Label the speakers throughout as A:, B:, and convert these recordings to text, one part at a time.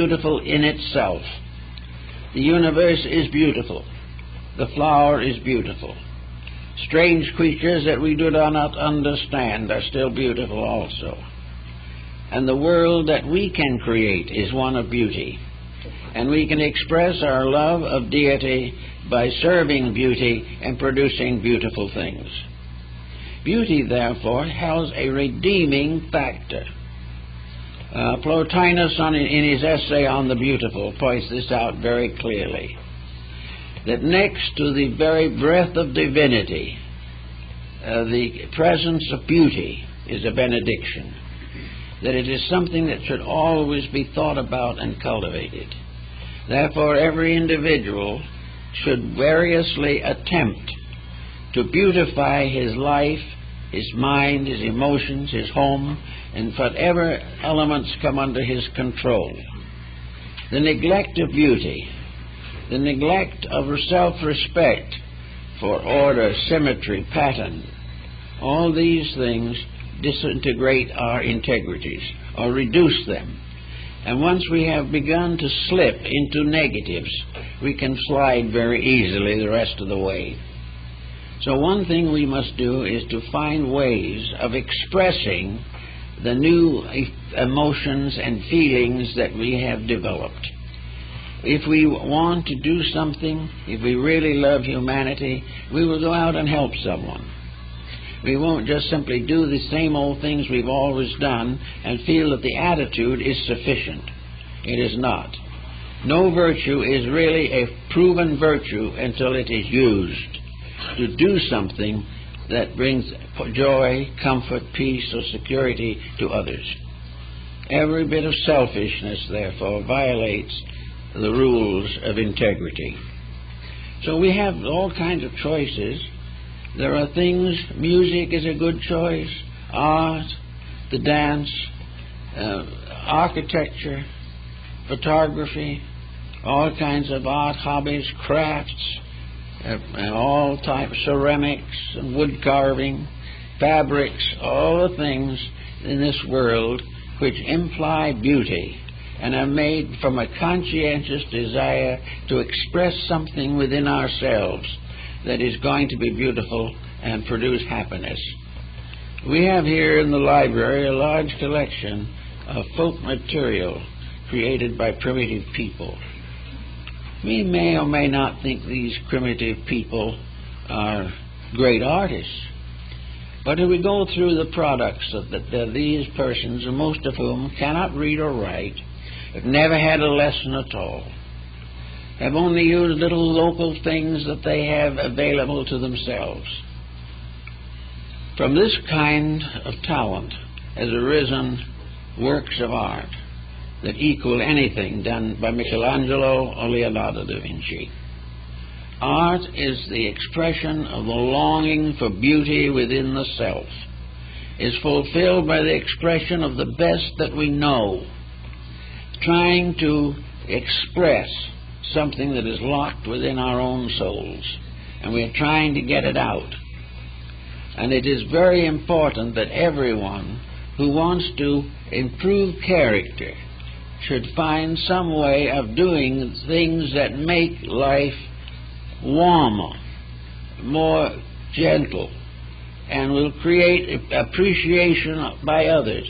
A: beautiful in itself. The universe is beautiful. The flower is beautiful. Strange creatures that we do not understand are still beautiful also. And the world that we can create is one of beauty. And we can express our love of deity by serving beauty and producing beautiful things. Beauty, therefore, has a redeeming factor. Plotinus, in his essay on the beautiful, points this out very clearly, that next to the very breath of divinity, the presence of beauty is a benediction, that it is something that should always be thought about and cultivated. Therefore, every individual should variously attempt to beautify his life, his mind, his emotions, his home, and whatever elements come under his control. The neglect of beauty, the neglect of self-respect for order, symmetry, pattern, all these things disintegrate our integrities or reduce them. And once we have begun to slip into negatives, we can slide very easily the rest of the way. So one thing we must do is to find ways of expressing the new emotions and feelings that we have developed. If we want to do something, if we really love humanity, we will go out and help someone. We won't just simply do the same old things we've always done and feel that the attitude is sufficient. It is not. No virtue is really a proven virtue until it is used to do something that brings joy, comfort, peace, or security to others. Every bit of selfishness, therefore, violates the rules of integrity. So we have all kinds of choices. There are things, music is a good choice, art, the dance, architecture, photography, all kinds of art, hobbies, crafts, all types, ceramics and wood carving, fabrics, all the things in this world which imply beauty and are made from a conscientious desire to express something within ourselves that is going to be beautiful and produce happiness. We have here in the library a large collection of folk material created by primitive people. We may or may not think these primitive people are great artists, but if we go through the products of these persons, most of whom cannot read or write, have never had a lesson at all, have only used little local things that they have available to themselves. From this kind of talent has arisen works of art that equal anything done by Michelangelo or Leonardo da Vinci. Art is the expression of the longing for beauty within the self, is fulfilled by the expression of the best that we know, trying to express something that is locked within our own souls, and we're trying to get it out. And it is very important that everyone who wants to improve character should find some way of doing things that make life warmer, more gentle, and will create appreciation by others.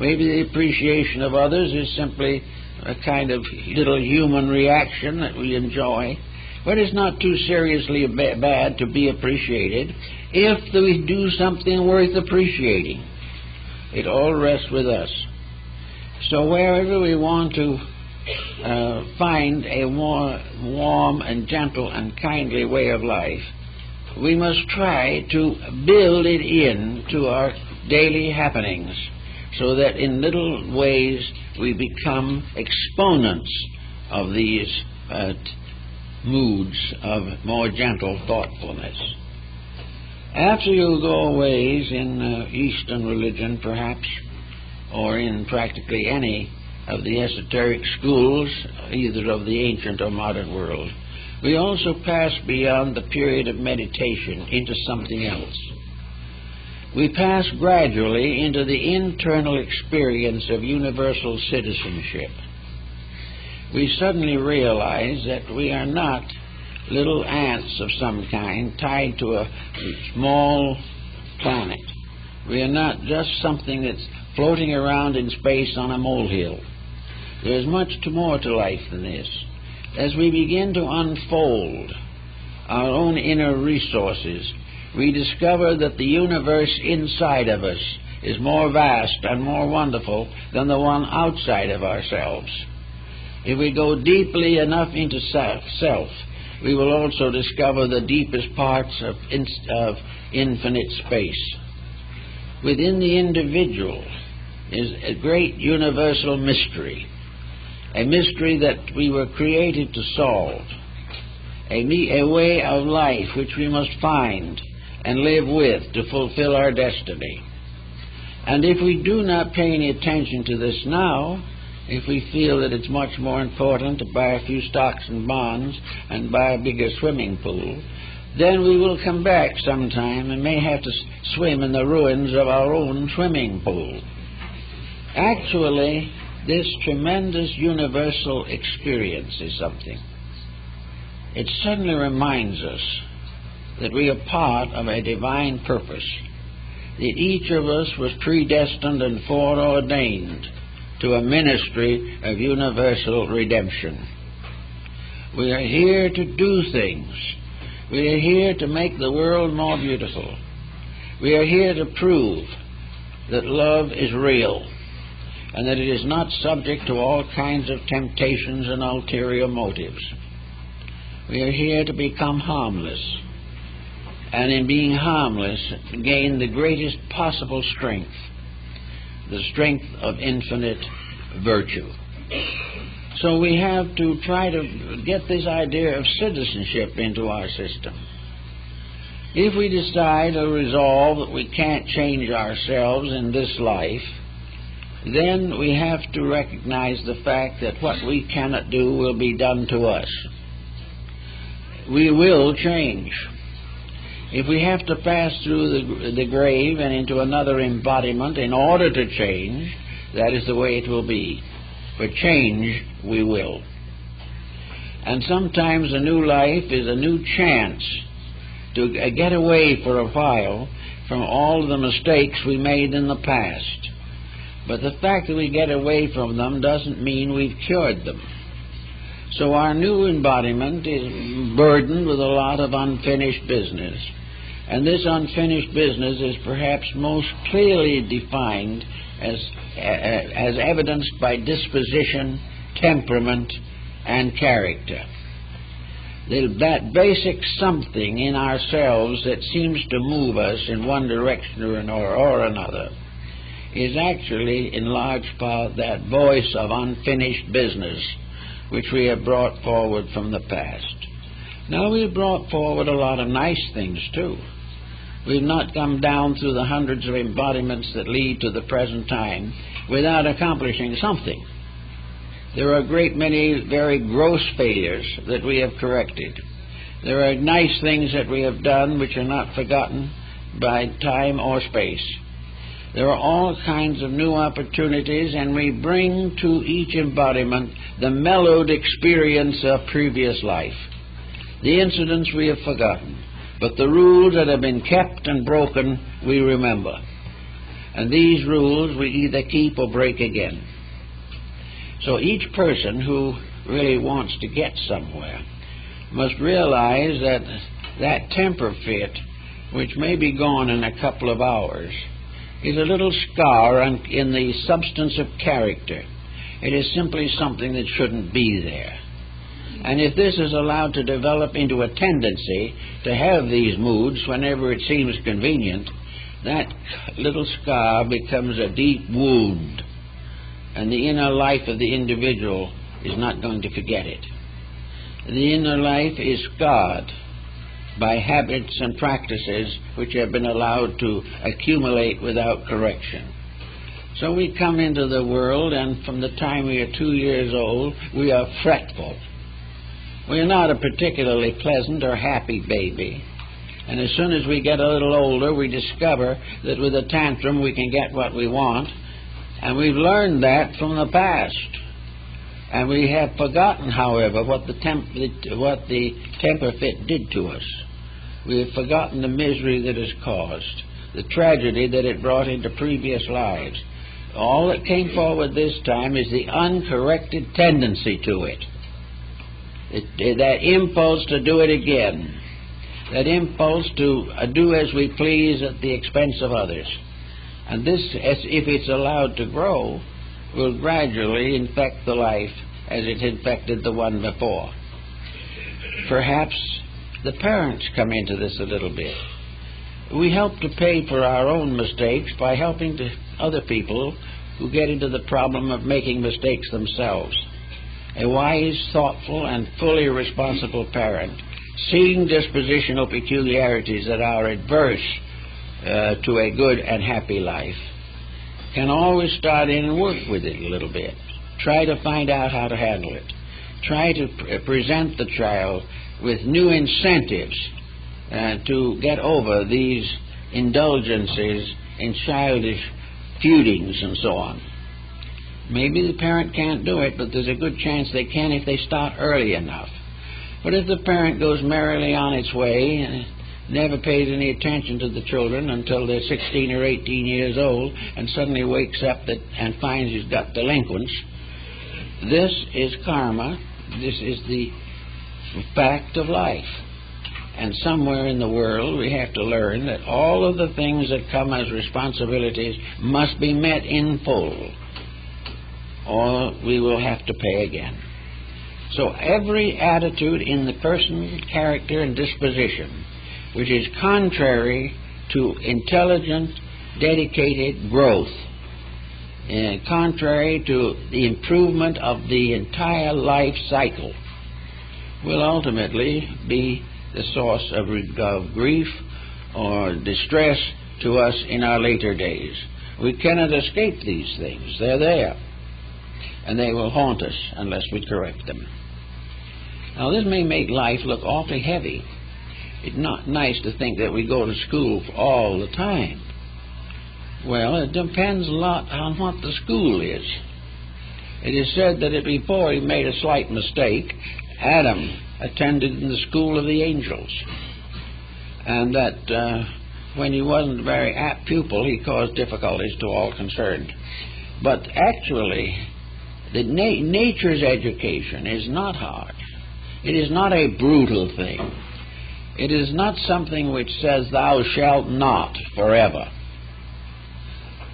A: Maybe the appreciation of others is simply a kind of little human reaction that we enjoy, but it's not too seriously bad to be appreciated if we do something worth appreciating. It all rests with us. So wherever we want to find a more warm and gentle and kindly way of life, we must try to build it into our daily happenings so that in little ways we become exponents of these moods of more gentle thoughtfulness. After you go a ways in Eastern religion, perhaps, or in practically any of the esoteric schools, either of the ancient or modern world, we also pass beyond the period of meditation into something else. we pass gradually into the internal experience of universal citizenship. We suddenly realize that we are not little ants of some kind tied to a small planet. We are not just something that's floating around in space on a molehill. There's much more to life than this. As we begin to unfold our own inner resources, we discover that the universe inside of us is more vast and more wonderful than the one outside of ourselves. If we go deeply enough into self, we will also discover the deepest parts of infinite space. Within the individual is a great universal mystery, a mystery that we were created to solve, a way of life which we must find and live with to fulfill our destiny. And if we do not pay any attention to this now, if we feel that it's much more important to buy a few stocks and bonds and buy a bigger swimming pool, then we will come back sometime and may have to swim in the ruins of our own swimming pool. Actually, this tremendous universal experience is something. It suddenly reminds us that we are part of a divine purpose, that each of us was predestined and foreordained to a ministry of universal redemption. We are here to do things. We are here to make the world more beautiful. We are here to prove that love is real and that it is not subject to all kinds of temptations and ulterior motives. We are here to become harmless, and in being harmless, gain the greatest possible strength, the strength of infinite virtue. So we have to try to get this idea of citizenship into our system. If we decide or resolve that we can't change ourselves in this life, then we have to recognize the fact that what we cannot do will be done to us. We will change. If we have to pass through the grave and into another embodiment in order to change, that is the way it will be. But change we will. And sometimes a new life is a new chance to get away for a while from all the mistakes we made in the past. But the fact that we get away from them doesn't mean we've cured them. So our new embodiment is burdened with a lot of unfinished business. And this unfinished business is perhaps most clearly defined as evidenced by disposition, temperament, and character. That basic something in ourselves that seems to move us in one direction or another is actually, in large part, that voice of unfinished business which we have brought forward from the past. Now, we've brought forward a lot of nice things, too. We've not come down through the hundreds of embodiments that lead to the present time without accomplishing something. There are a great many very gross failures that we have corrected. There are nice things that we have done which are not forgotten by time or space. There are all kinds of new opportunities, and we bring to each embodiment the mellowed experience of previous life. The incidents we have forgotten, but the rules that have been kept and broken we remember. And these rules we either keep or break again. So each person who really wants to get somewhere must realize that that temper fit, which may be gone in a couple of hours, is a little scar in the substance of character. It is simply something that shouldn't be there. And if this is allowed to develop into a tendency to have these moods whenever it seems convenient, that little scar becomes a deep wound, and the inner life of the individual is not going to forget it. The inner life is scarred by habits and practices which have been allowed to accumulate without correction. So we come into the world, and from the time we are 2 years old, we are fretful. We are not a particularly pleasant or happy baby. And as soon as we get a little older, we discover that with a tantrum we can get what we want. And we've learned that from the past. And we have forgotten, however, what the temper fit did to us. We have forgotten the misery that is caused, the tragedy that it brought into previous lives. All that came forward this time is the uncorrected tendency to it. That impulse to do it again. That impulse to do as we please at the expense of others. And this, if it's allowed to grow, will gradually infect the life as it infected the one before. Perhaps the parents come into this a little bit. We help to pay for our own mistakes by helping to other people who get into the problem of making mistakes themselves. A wise, thoughtful, and fully responsible parent, seeing dispositional peculiarities that are adverse to a good and happy life, can always start in and work with it a little bit. Try to find out how to handle it. Try to present the child with new incentives to get over these indulgences in childish feudings and so on. Maybe the parent can't do it, but there's a good chance they can if they start early enough. But if the parent goes merrily on its way and never pays any attention to the children until they're 16 or 18 years old and suddenly wakes up and finds he's got delinquents, this is karma. This is the fact of life. And somewhere in the world we have to learn that all of the things that come as responsibilities must be met in full, or we will have to pay again. So every attitude in the person's character and disposition which is contrary to intelligent, dedicated growth, and contrary to the improvement of the entire life cycle, will ultimately be the source of grief or distress to us in our later days. We cannot escape these things. They're there. And they will haunt us unless we correct them. Now, this may make life look awfully heavy. It's not nice to think that we go to school all the time. Well, it depends a lot on what the school is. It is said that before he made a slight mistake, Adam attended in the school of the angels, and that when he wasn't a very apt pupil, he caused difficulties to all concerned. But actually, nature's education is not hard. It is not a brutal thing. It is not something which says, thou shalt not forever.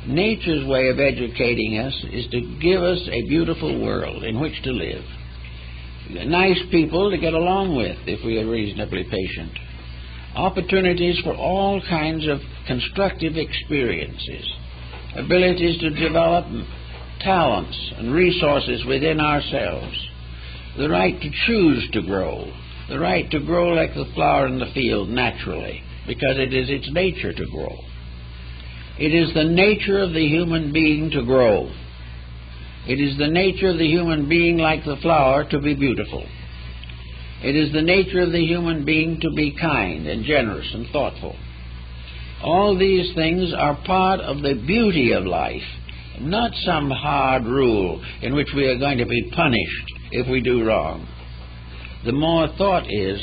A: Nature's way of educating us is to give us a beautiful world in which to live. Nice people to get along with if we are reasonably patient. Opportunities for all kinds of constructive experiences. Abilities to develop talents and resources within ourselves. The right to choose to grow. The right to grow like the flower in the field naturally, because it is its nature to grow. It is the nature of the human being to grow. It is the nature of the human being, like the flower, to be beautiful. It is the nature of the human being to be kind and generous and thoughtful. All these things are part of the beauty of life, not some hard rule in which we are going to be punished if we do wrong. The more thought is,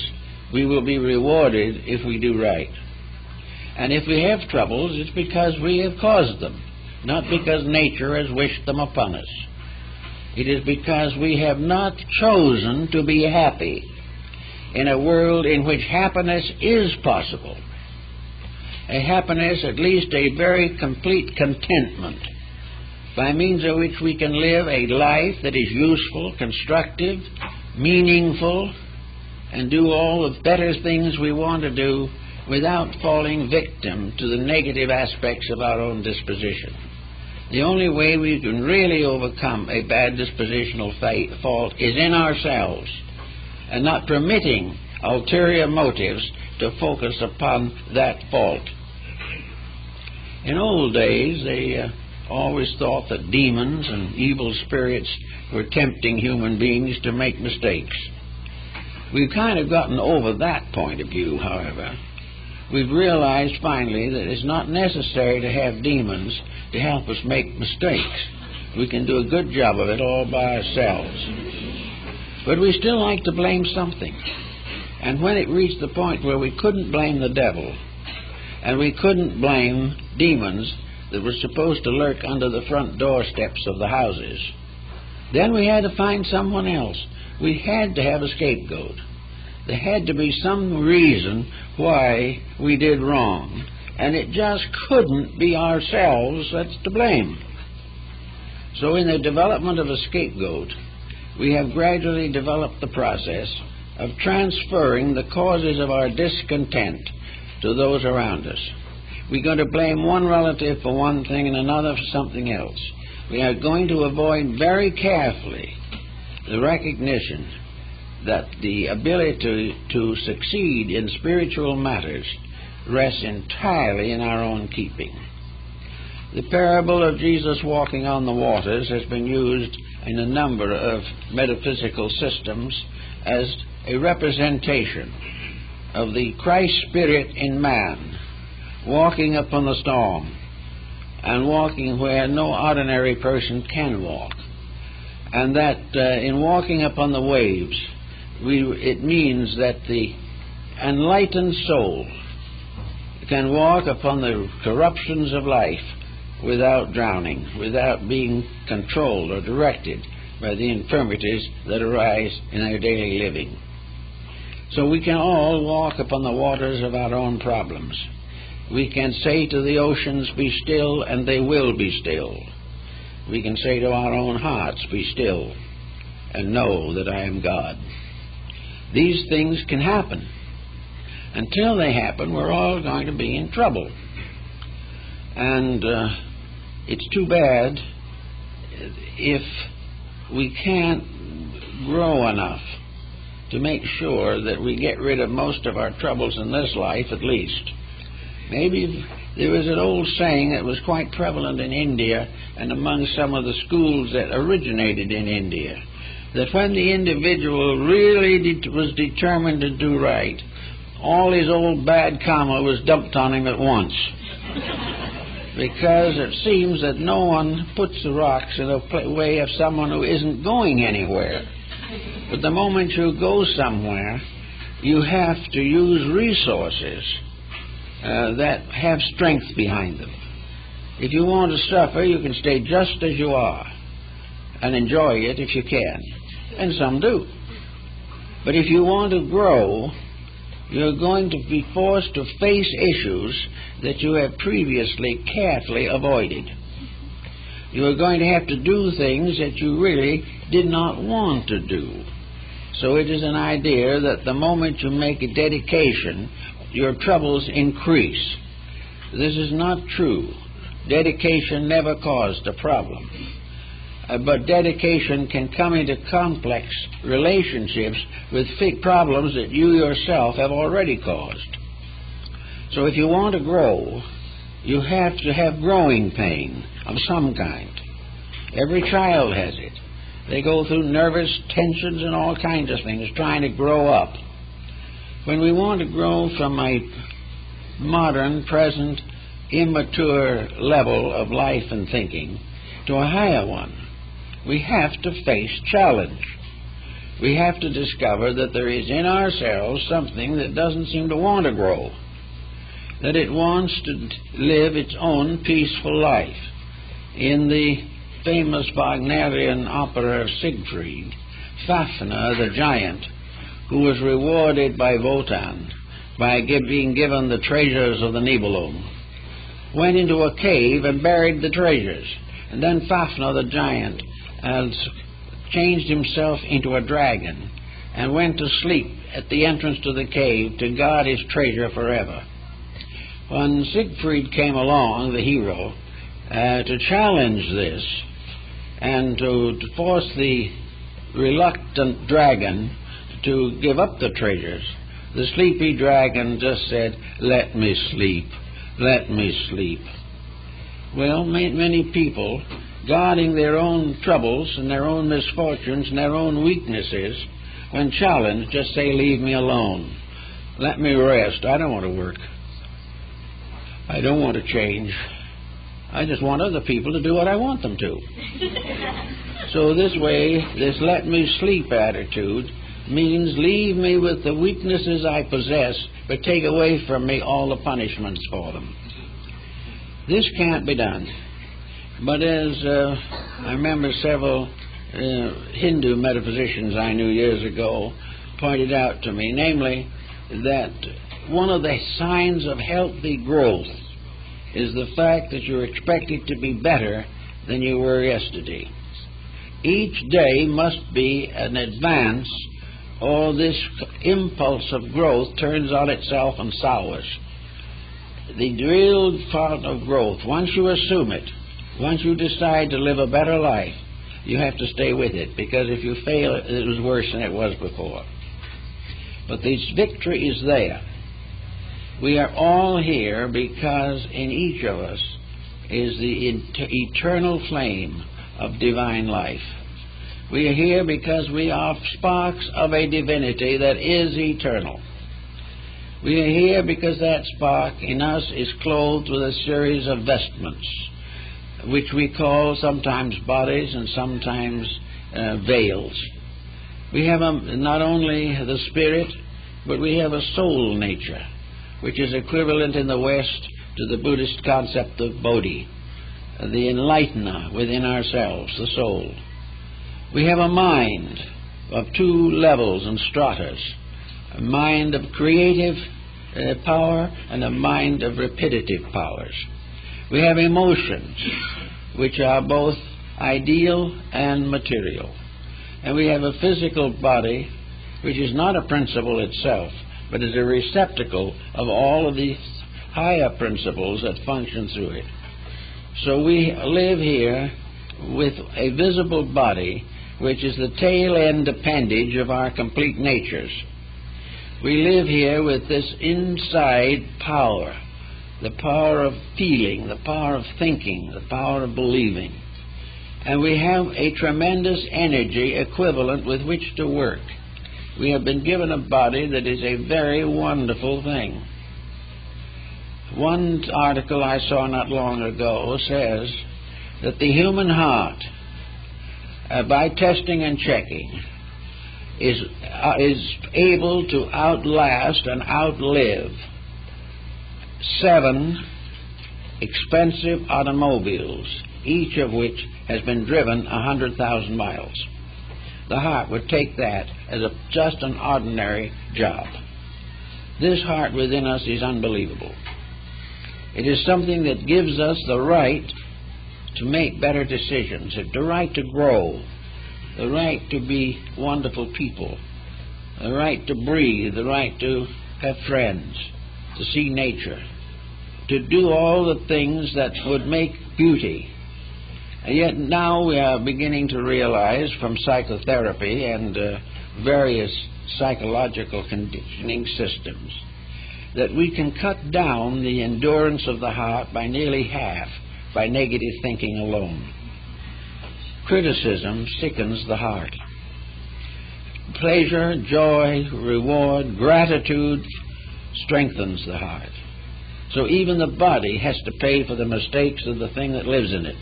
A: we will be rewarded if we do right. And if we have troubles, it's because we have caused them, not because nature has wished them upon us. It is because we have not chosen to be happy in a world in which happiness is possible. A happiness, at least a very complete contentment, by means of which we can live a life that is useful, constructive, meaningful, and do all the better things we want to do without falling victim to the negative aspects of our own disposition. The only way we can really overcome a bad dispositional fault is in ourselves, and not permitting ulterior motives to focus upon that fault. In old days, they always thought that demons and evil spirits were tempting human beings to make mistakes. We've kind of gotten over that point of view, however. we've realized finally that it's not necessary to have demons to help us make mistakes. We can do a good job of it all by ourselves. But we still like to blame something. And when it reached the point where we couldn't blame the devil, and we couldn't blame demons that were supposed to lurk under the front doorsteps of the houses, then we had to find someone else. We had to have a scapegoat. There had to be some reason why we did wrong, and it just couldn't be ourselves that's to blame. So in the development of a scapegoat, we have gradually developed the process of transferring the causes of our discontent to those around us. We're going to blame one relative for one thing and another for something else. We are going to avoid very carefully the recognition that the ability to succeed in spiritual matters rests entirely in our own keeping. The parable of Jesus walking on the waters has been used in a number of metaphysical systems as a representation of the Christ Spirit in man, walking upon the storm and walking where no ordinary person can walk. And that in walking upon the waves, it means that the enlightened soul can walk upon the corruptions of life without drowning, without being controlled or directed by the infirmities that arise in our daily living. So we can all walk upon the waters of our own problems. We can say to the oceans, "Be still," and they will be still. We can say to our own hearts, "Be still, and know that I am God." These things can happen. Until they happen, we're all going to be in trouble. And it's too bad if we can't grow enough to make sure that we get rid of most of our troubles in this life, at least. Maybe there was an old saying that was quite prevalent in India and among some of the schools that originated in India, that when the individual really was determined to do right, all his old bad karma was dumped on him at once. Because it seems that no one puts the rocks in the way of someone who isn't going anywhere. But the moment you go somewhere, you have to use resources that have strength behind them. If you want to suffer, you can stay just as you are and enjoy it if you can. And some do. But if you want to grow, you're going to be forced to face issues that you have previously carefully avoided. You are going to have to do things that you really did not want to do. So it is an idea that the moment you make a dedication, your troubles increase. This is not true. Dedication never caused a problem. But dedication can come into complex relationships with problems that you yourself have already caused. So if you want to grow, you have to have growing pain of some kind. Every child has it. They go through nervous tensions and all kinds of things trying to grow up. When we want to grow from a modern, present, immature level of life and thinking to a higher one, we have to face challenge. We have to discover that there is in ourselves something that doesn't seem to want to grow, that it wants to live its own peaceful life. In the famous Wagnerian opera of Siegfried, Fafner, the giant, who was rewarded by Wotan by being given the treasures of the Nibelung, went into a cave and buried the treasures. And then Fafner, the giant, changed himself into a dragon and went to sleep at the entrance to the cave to guard his treasure forever. When Siegfried came along, the hero, to challenge this and to force the reluctant dragon to give up the treasures, the sleepy dragon just said, "Let me sleep, let me sleep." Well, many people, guarding their own troubles and their own misfortunes and their own weaknesses, when challenged, just say, "Leave me alone. Let me rest. I don't want to work. I don't want to change. I just want other people to do what I want them to. So this way, this let me sleep attitude means leave me with the weaknesses I possess, but take away from me all the punishments for them. This can't be done. But as I remember several Hindu metaphysicians I knew years ago pointed out to me, namely that one of the signs of healthy growth is the fact that you're expected to be better than you were yesterday. Each day must be an advance, or this impulse of growth turns on itself and sours. The real part of growth, once you assume it, once you decide to live a better life, you have to stay with it, because if you fail, it was worse than it was before. But this victory is there. We are all here because in each of us is the eternal flame of divine life. We are here because we are sparks of a divinity that is eternal. We are here because that spark in us is clothed with a series of vestments, which we call sometimes bodies and sometimes veils. We have not only the spirit, but we have a soul nature, which is equivalent in the West to the Buddhist concept of Bodhi, the enlightener within ourselves, the soul. We have a mind of two levels and stratas, a mind of creative power and a mind of repetitive powers. We have emotions, which are both ideal and material. And we have a physical body, which is not a principle itself, but is a receptacle of all of these higher principles that function through it. So we live here with a visible body, which is the tail end appendage of our complete natures. We live here with this inside power, the power of feeling, the power of thinking, the power of believing. And we have a tremendous energy equivalent with which to work. We have been given a body that is a very wonderful thing. One article I saw not long ago says that the human heart, by testing and checking, is able to outlast and outlive 7 expensive automobiles, each of which has been driven 100,000 miles. The heart would take that as just an ordinary job. This heart within us is unbelievable. It is something that gives us the right to make better decisions, the right to grow, the right to be wonderful people, the right to breathe, the right to have friends, to see nature, to do all the things that would make beauty. And yet now we are beginning to realize from psychotherapy and various psychological conditioning systems that we can cut down the endurance of the heart by nearly half by negative thinking alone. Criticism sickens the heart. Pleasure, joy, reward, gratitude strengthens the heart. So even the body has to pay for the mistakes of the thing that lives in it.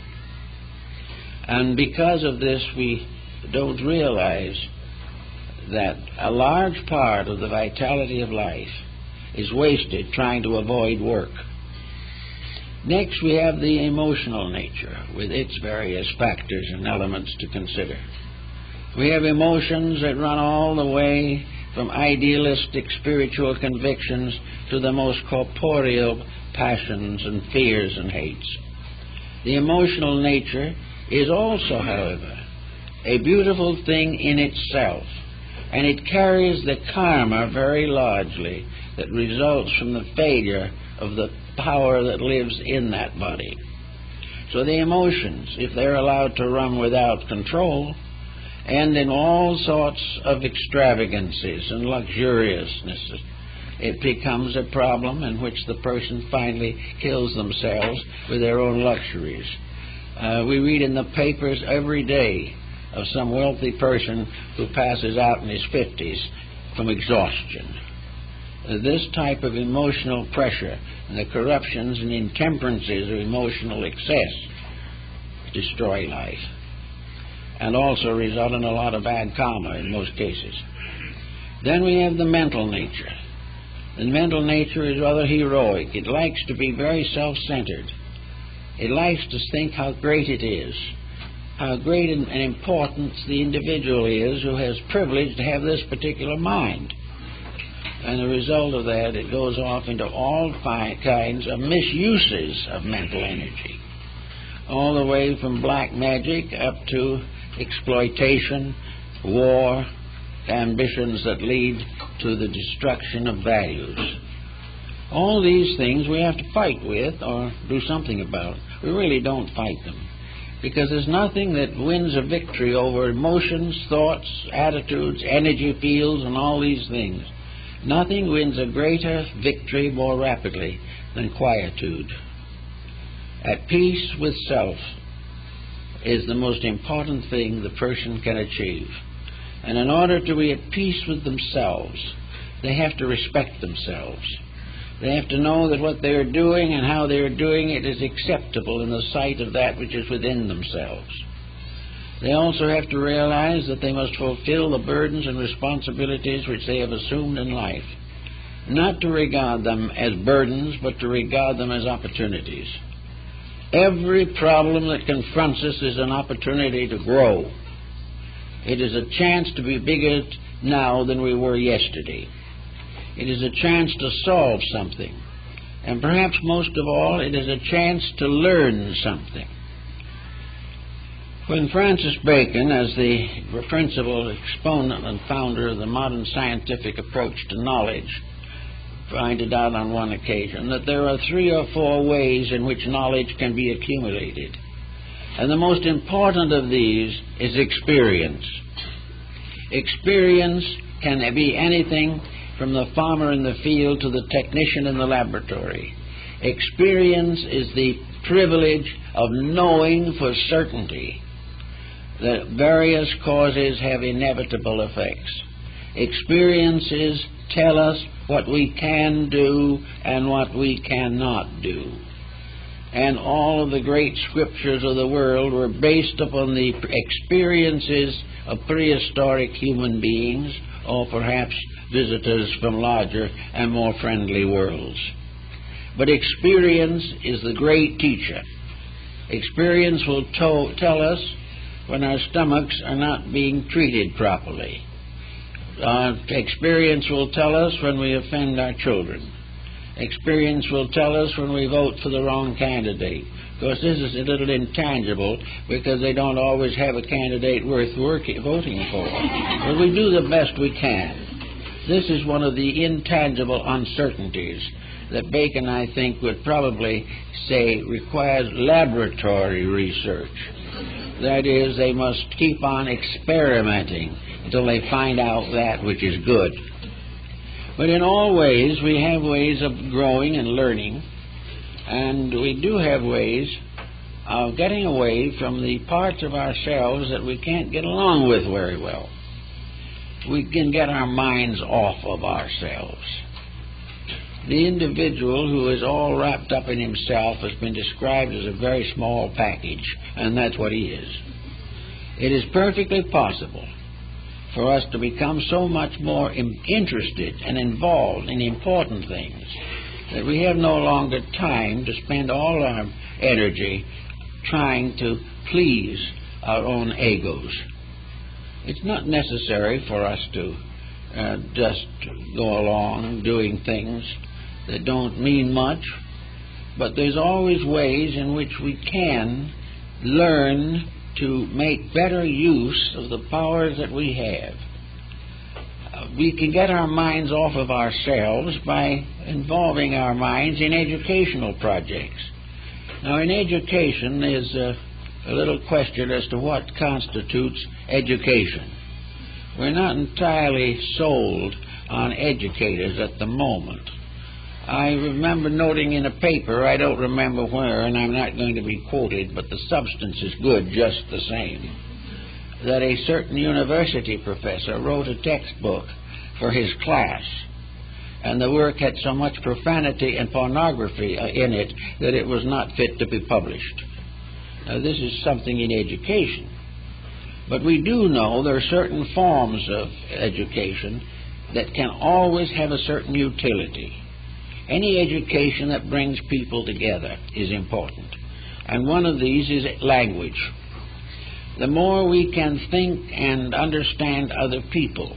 A: And because of this, we don't realize that a large part of the vitality of life is wasted trying to avoid work. Next, we have the emotional nature with its various factors and elements to consider. We have emotions that run all the way from idealistic spiritual convictions to the most corporeal passions and fears and hates. The emotional nature is also, however, a beautiful thing in itself, and it carries the karma very largely that results from the failure of the power that lives in that body. So the emotions, if they're allowed to run without control, end in all sorts of extravagances and luxuriousnesses. It becomes a problem in which the person finally kills themselves with their own luxuries. We read in the papers every day of some wealthy person who passes out in his 50s from exhaustion. this type of emotional pressure and the corruptions and intemperances of emotional excess destroy life and also result in a lot of bad karma in most cases. Then we have the mental nature. The mental nature is rather heroic. It likes to be very self-centered. It likes to think how great it is, how great and important the individual is who has privilege to have this particular mind. And the result of that, it goes off into all kinds of misuses of mental energy, all the way from black magic up to exploitation, war, ambitions that lead to the destruction of values. All these things we have to fight with or do something about. We really don't fight them, because there's nothing that wins a victory over emotions, thoughts, attitudes, energy fields, and all these things. Nothing wins a greater victory more rapidly than quietude. At peace with self is the most important thing the person can achieve. And in order to be at peace with themselves, they have to respect themselves. They have to know that what they are doing and how they are doing it is acceptable in the sight of that which is within themselves. They also have to realize that they must fulfill the burdens and responsibilities which they have assumed in life, not to regard them as burdens, but to regard them as opportunities. Every problem that confronts us is an opportunity to grow. It is a chance to be bigger now than we were yesterday. It is a chance to solve something. And perhaps most of all, it is a chance to learn something. When Francis Bacon, as the principal exponent and founder of the modern scientific approach to knowledge, pointed out on one occasion that there are 3 or 4 ways in which knowledge can be accumulated. And the most important of these is experience. Experience can be anything from the farmer in the field to the technician in the laboratory. Experience is the privilege of knowing for certainty that various causes have inevitable effects. Experiences tell us what we can do and what we cannot do. And all of the great scriptures of the world were based upon the experiences of prehistoric human beings, or perhaps visitors from larger and more friendly worlds. But experience is the great teacher. Experience will tell us when our stomachs are not being treated properly. Experience will tell us when we offend our children. Experience will tell us when we vote for the wrong candidate. Of course, this is a little intangible because they don't always have a candidate worth voting for. But we do the best we can. This is one of the intangible uncertainties that Bacon, I think, would probably say requires laboratory research. That is, they must keep on experimenting until they find out that which is good. But in all ways, we have ways of growing and learning, and we do have ways of getting away from the parts of ourselves that we can't get along with very well. We can get our minds off of ourselves. The individual who is all wrapped up in himself has been described as a very small package, and that's what he is. It is perfectly possible for us to become so much more interested and involved in important things that we have no longer time to spend all our energy trying to please our own egos. It's not necessary for us to just go along doing things that don't mean much, but there's always ways in which we can learn to make better use of the powers that we have. We can get our minds off of ourselves by involving our minds in educational projects. Now, in education, there's a little question as to what constitutes education. We're not entirely sold on educators at the moment. I remember noting in a paper, I don't remember where, and I'm not going to be quoted, but the substance is good just the same, that a certain university professor wrote a textbook for his class, and the work had so much profanity and pornography in it that it was not fit to be published. Now, this is something in education. But we do know there are certain forms of education that can always have a certain utility. Any education that brings people together is important. And one of these is language. The more we can think and understand other people,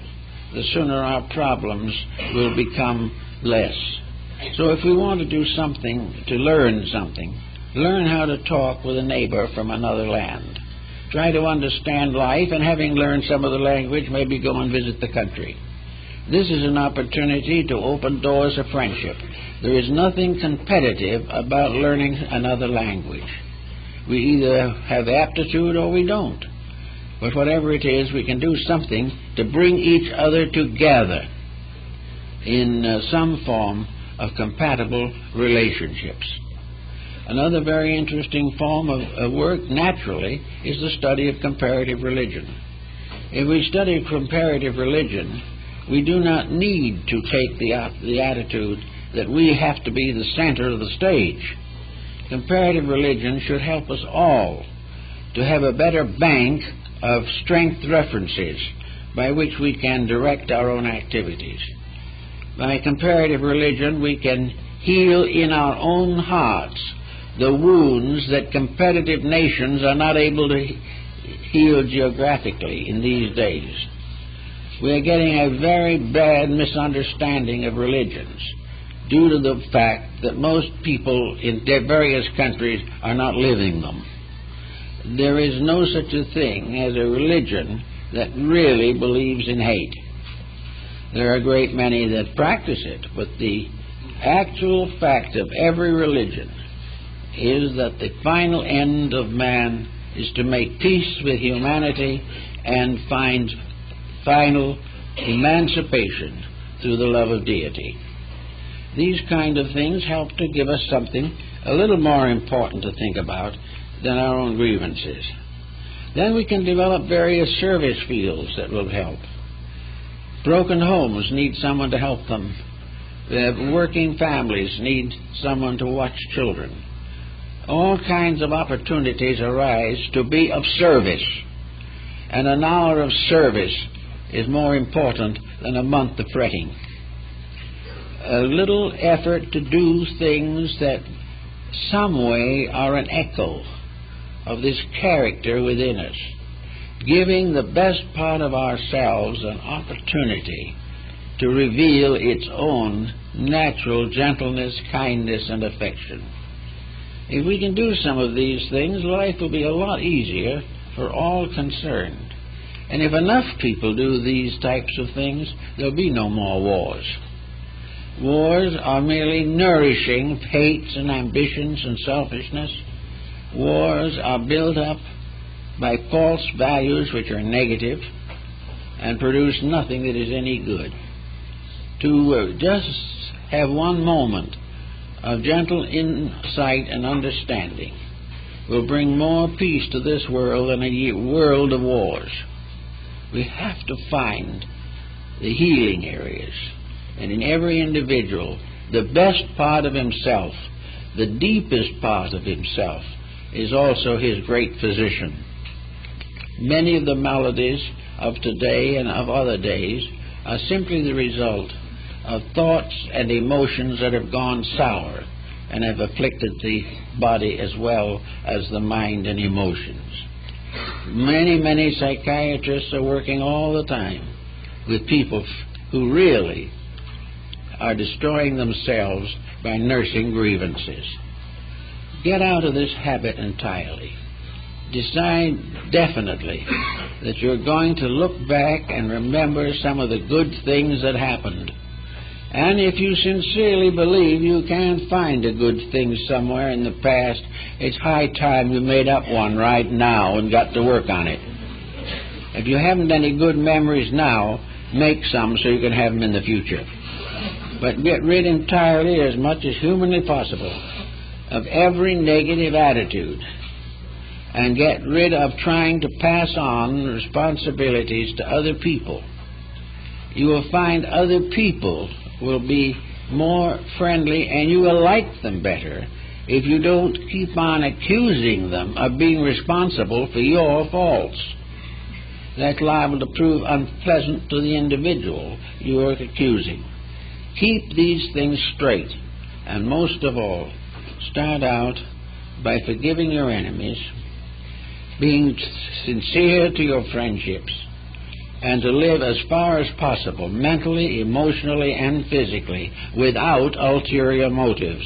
A: the sooner our problems will become less. So if we want to do something, to learn something, learn how to talk with a neighbor from another land. Try to understand life, and having learned some of the language, maybe go and visit the country. This is an opportunity to open doors of friendship. There is nothing competitive about learning another language. We either have aptitude or we don't. But whatever it is, we can do something to bring each other together in some form of compatible relationships. Another very interesting form of work, naturally, is the study of comparative religion. If we study comparative religion, we do not need to take the attitude that we have to be the center of the stage. Comparative religion should help us all to have a better bank of strength references by which we can direct our own activities. By comparative religion, we can heal in our own hearts the wounds that competitive nations are not able to heal geographically in these days. We are getting a very bad misunderstanding of religions due to the fact that most people in various countries are not living them. There is no such a thing as a religion that really believes in hate. There are a great many that practice it, but the actual fact of every religion is that the final end of man is to make peace with humanity and find final emancipation through the love of deity. These kind of things help to give us something a little more important to think about than our own grievances. Then we can develop various service fields that will help. Broken homes need someone to help them. Working families need someone to watch children. All kinds of opportunities arise to be of service, and an hour of service is more important than a month of fretting. A little effort to do things that some way are an echo of this character within us, giving the best part of ourselves an opportunity to reveal its own natural gentleness, kindness, and affection. If we can do some of these things, life will be a lot easier for all concerned. And if enough people do these types of things, there'll be no more wars. Wars are merely nourishing hates and ambitions and selfishness. Wars are built up by false values which are negative and produce nothing that is any good. To just have one moment of gentle insight and understanding will bring more peace to this world than a world of wars. We have to find the healing areas, and in every individual, the best part of himself, the deepest part of himself, is also his great physician. Many of the maladies of today and of other days are simply the result of thoughts and emotions that have gone sour and have afflicted the body as well as the mind and emotions. Many psychiatrists are working all the time with people who really are destroying themselves by nursing grievances. Get out of this habit entirely. Decide definitely that you're going to look back and remember some of the good things that happened. And if you sincerely believe you can find a good thing somewhere in the past, it's high time you made up one right now and got to work on it. If you haven't any good memories now, make some so you can have them in the future. But get rid entirely, as much as humanly possible, of every negative attitude, and get rid of trying to pass on responsibilities to other people. You will find other people will be more friendly, and you will like them better if you don't keep on accusing them of being responsible for your faults. That's liable to prove unpleasant to the individual you are accusing. Keep these things straight, and most of all, start out by forgiving your enemies, being sincere to your friendships, and to live as far as possible, mentally, emotionally, and physically, without ulterior motives,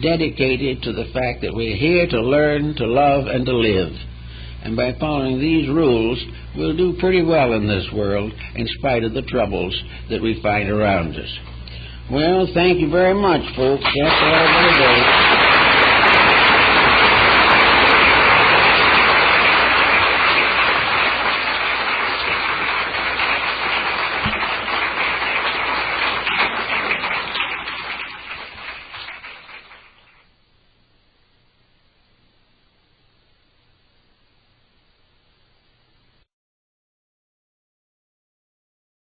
A: dedicated to the fact that we're here to learn, to love, and to live. And by following these rules, we'll do pretty well in this world, in spite of the troubles that we find around us. Well, thank you very much, folks. That's all for today.